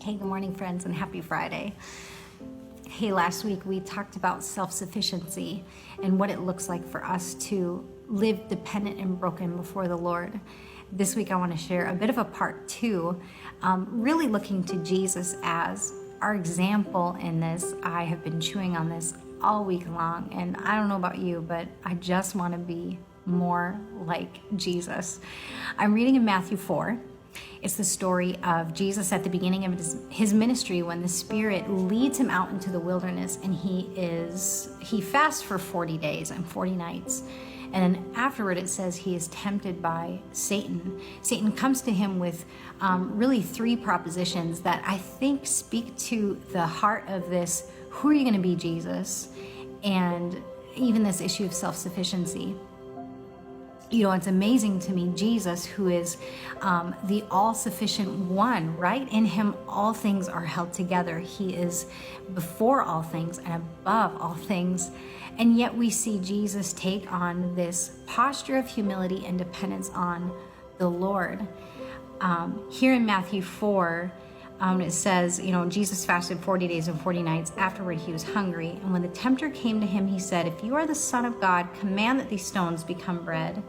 Hey, good morning, friends, and happy Friday. Hey, last week we talked about self-sufficiency and what it looks like for us to live dependent and broken before the Lord. This week I want to share a bit of a part two, really looking to Jesus as our example in this. I have been chewing on this all week long, and I don't know about you, but I just want to be more like Jesus. I'm reading in Matthew 4. It's the story of Jesus at the beginning of his ministry when the Spirit leads him out into the wilderness, and he fasts for 40 days and 40 nights. And then afterward it says he is tempted by Satan. Satan comes to him with really three propositions that I think speak to the heart of this: who are you going to be, Jesus? And even this issue of self-sufficiency. You know, it's amazing to me, Jesus, who is the all-sufficient one, right? In him, all things are held together. He is before all things and above all things. And yet we see Jesus take on this posture of humility and dependence on the Lord. Here in Matthew 4, it says, Jesus fasted 40 days and 40 nights. Afterward, he was hungry. And when the tempter came to him, he said, "If you are the Son of God, command that these stones become bread."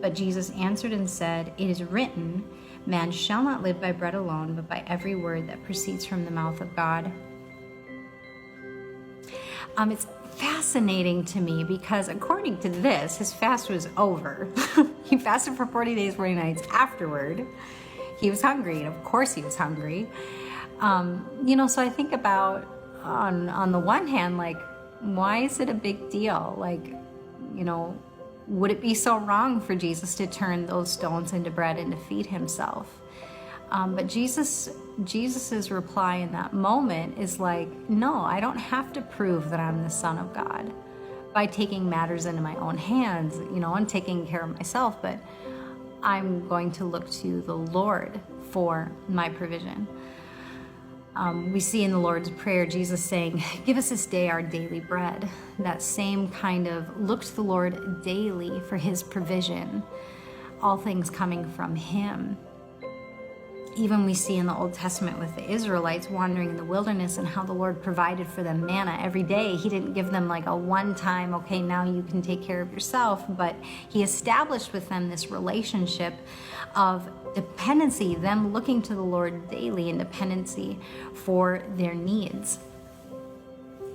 But Jesus answered and said, "It is written, man shall not live by bread alone, but by every word that proceeds from the mouth of God." It's fascinating to me because according to this, his fast was over. He fasted for 40 days, 40 nights. Afterward, he was hungry, and of course he was hungry. So I think about, on the one hand, like, why is it a big deal? Like, would it be so wrong for Jesus to turn those stones into bread and to feed himself? But Jesus's reply in that moment is like, no, I don't have to prove that I'm the Son of God by taking matters into my own hands, and taking care of myself, but I'm going to look to the Lord for my provision. We see in the Lord's Prayer, Jesus saying, "Give us this day our daily bread." That same kind of look to the Lord daily for his provision, all things coming from him. Even we see in the Old Testament with the Israelites wandering in the wilderness and how the Lord provided for them manna every day. He didn't give them like a one-time, okay, now you can take care of yourself, but he established with them this relationship of dependency, them looking to the Lord daily in dependency for their needs.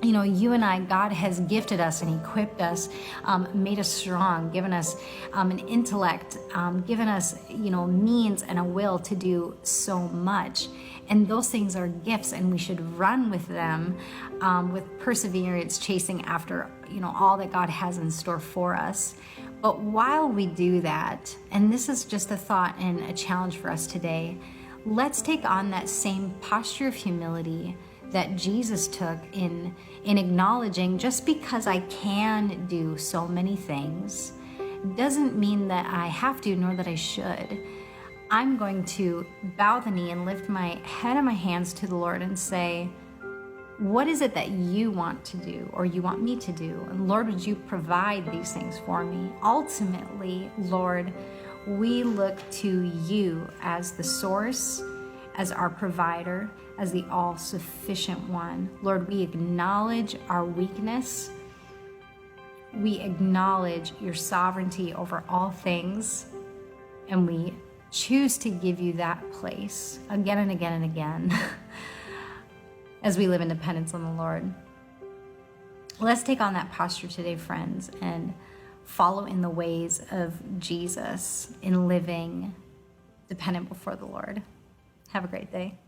You and I, God has gifted us and equipped us, made us strong, given us an intellect, given us, means and a will to do so much. And those things are gifts, and we should run with them with perseverance, chasing after, all that God has in store for us. But while we do that, and this is just a thought and a challenge for us today, let's take on that same posture of humility that Jesus took in acknowledging, just because I can do so many things doesn't mean that I have to, nor that I should. I'm going to bow the knee and lift my head and my hands to the Lord and say, what is it that you want to do or you want me to do? And Lord, would you provide these things for me? Ultimately, Lord, we look to you as the source, as our provider, as the all-sufficient one. Lord, we acknowledge our weakness. We acknowledge your sovereignty over all things, and we choose to give you that place again and again and again as we live in dependence on the Lord. Let's take on that posture today, friends, and follow in the ways of Jesus in living dependent before the Lord. Have a great day.